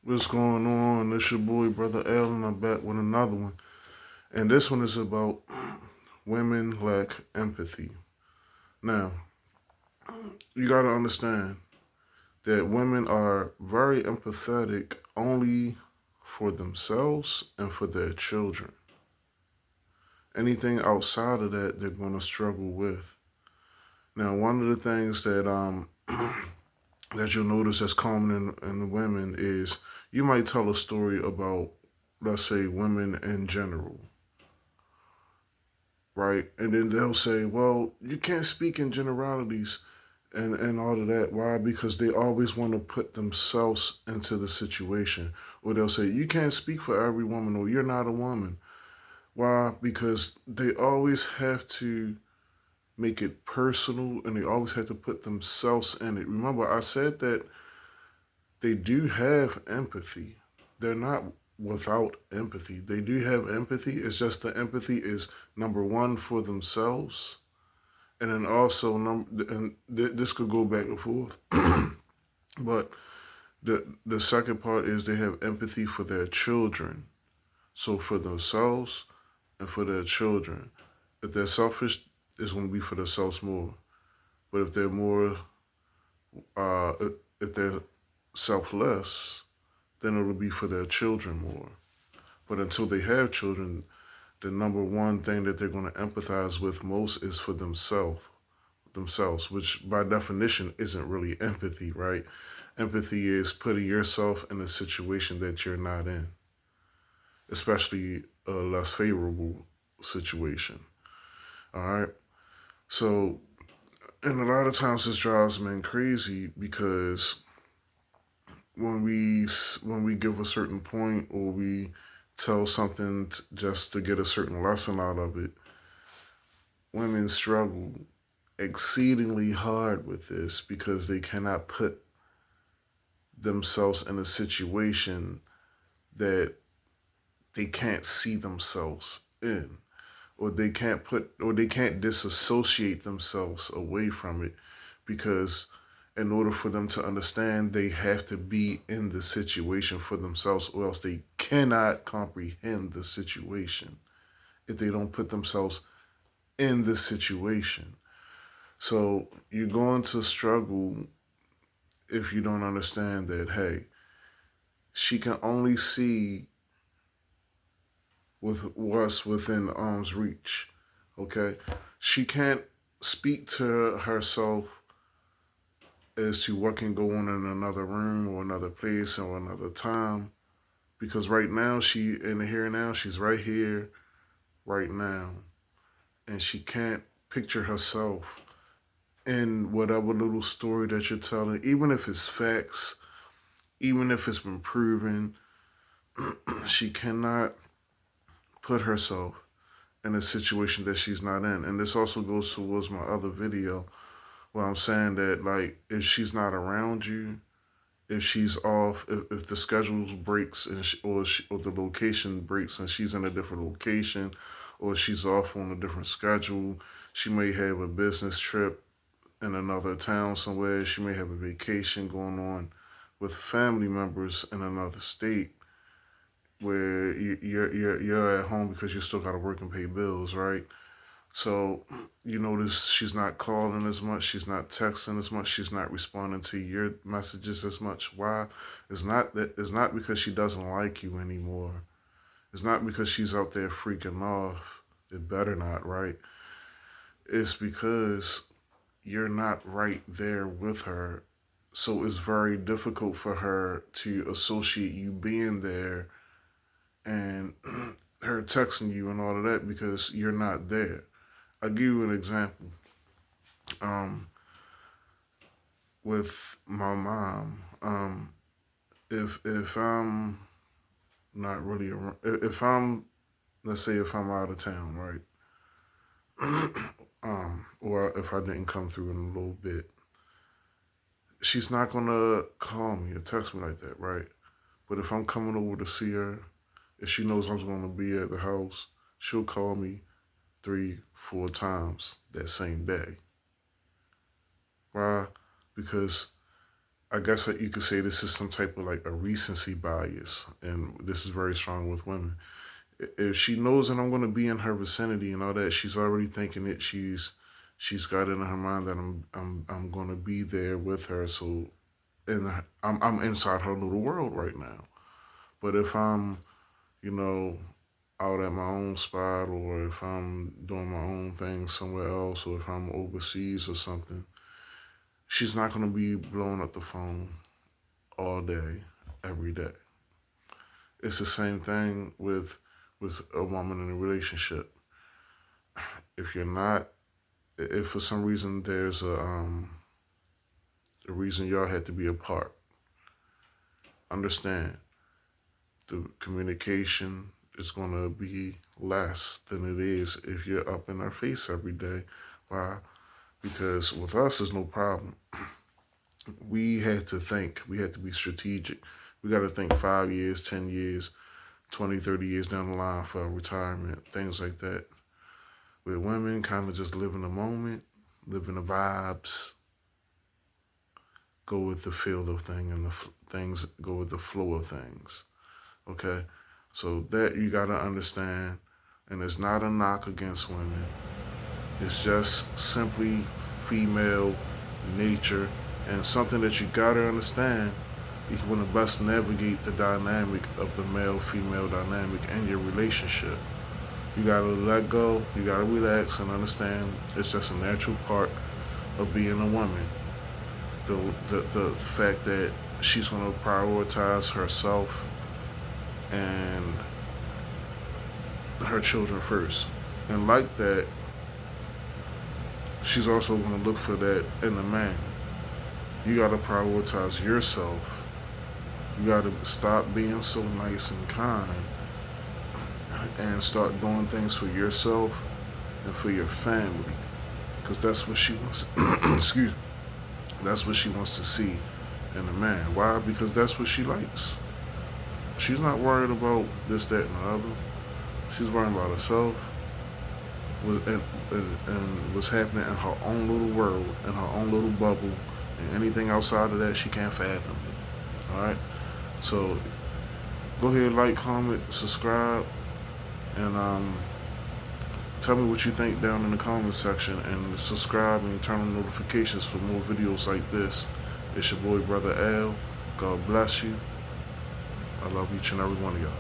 What's going on? It's your boy, Brother Allen. I'm back with another one. And this one is about women lack empathy. Now, you got to understand that women are very empathetic only for themselves and for their children. Anything outside of that, they're going to struggle with. Now, one of the things that you'll notice that's common in women is you might tell a story about, let's say, women in general, right? And then they'll say, well, you can't speak in generalities and all of that. Why? Because they always want to put themselves into the situation. Or they'll say, you can't speak for every woman, or you're not a woman. Why? Because they always have to make it personal and they always have to put themselves in it. Remember, I said that they do have empathy. They're not without empathy. They do have empathy. It's just the empathy is number one for themselves, and then also this could go back and forth. But the second part is they have empathy for their children. So for themselves and for their children. If they're selfish, it's going to be for themselves more. But if they're more, uh, if they're selfless, then it'll be for their children more. But until they have children, the number one thing that they're going to empathize with most is for themselves, which by definition isn't really empathy, right? Empathy is putting yourself in a situation that you're not in, especially a less favorable situation. All right. So, and a lot of times this drives men crazy because when we give a certain point or we tell something just to get a certain lesson out of it, women struggle exceedingly hard with this because they cannot put themselves in a situation that they can't see themselves in, or they can't disassociate themselves away from it, because in order for them to understand, they have to be in the situation for themselves, or else they cannot comprehend the situation if they don't put themselves in the situation. So you're going to struggle if you don't understand that, hey, she can only see with what's within arm's reach. Okay? She can't speak to herself as to what can go on in another room or another place or another time. Because right now, she in the here and now, she's right here, right now. And she can't picture herself in whatever little story that you're telling, even if it's facts, even if it's been proven, she cannot put herself in a situation that she's not in. And this also goes towards my other video where I'm saying that, like, if she's not around you, if she's off, if the schedule breaks or the location breaks and she's in a different location, or she's off on a different schedule, she may have a business trip in another town somewhere. She may have a vacation going on with family members in another state where you're at home because you still got to work and pay bills, right? So you notice she's not calling as much, she's not texting as much, she's not responding to your messages as much. Why? It's not because she doesn't like you anymore. It's not because she's out there freaking off. It better not, right? It's because you're not right there with her. So it's very difficult for her to associate you being there and her texting you and all of that because you're not there. I'll give you an example. Um, with my mom, if I'm not really around, if I'm, let's say if I'm out of town, right, or if I didn't come through in a little bit, she's not gonna call me or text me like that, right? But if I'm coming over to see her, if she knows I'm gonna be at the house, she'll call me 3, 4 times that same day. Why? Because I guess that you could say this is some type of like a recency bias, and this is very strong with women. If she knows that I'm going to be in her vicinity and all that, she's already thinking that she's got it in her mind that I'm going to be there with her. So, and I'm inside her little world right now. But if I'm, you know, out at my own spot, or if I'm doing my own thing somewhere else, or if I'm overseas or something, she's not going to be blowing up the phone all day, every day. It's the same thing with a woman in a relationship. If you're not, if for some reason there's a reason y'all had to be apart, understand the communication is going to be less than it is if you're up in her face every day. Why? Because with us, there's no problem. We had to think, we had to be strategic. We got to think 5 years, 10 years, 20, 30 years down the line for retirement, things like that. With women, kind of just live in the moment, live in the vibes, go with the feel of thing, and things go with the flow of things. Okay, so that you gotta understand, and it's not a knock against women. It's just simply female nature, and something that you gotta understand. You can want to best navigate the dynamic of the male-female dynamic in your relationship. You gotta let go. You gotta relax and understand it's just a natural part of being a woman. The fact that she's gonna prioritize herself and her children first, and like that, she's also gonna look for that in a man. You gotta prioritize yourself. You gotta stop being so nice and kind and start doing things for yourself and for your family, because that's what she wants. Excuse me. That's what she wants to see in a man. Why? Because that's what she likes. She's not worried about this, that, and the other. She's worrying about herself and what's happening in her own little world, in her own little bubble, and anything outside of that, she can't fathom it. All right. So go ahead, like, comment, subscribe, and tell me what you think down in the comment section, and subscribe and turn on notifications for more videos like this. It's your boy, Brother Al. God bless you. I love each and every one of y'all.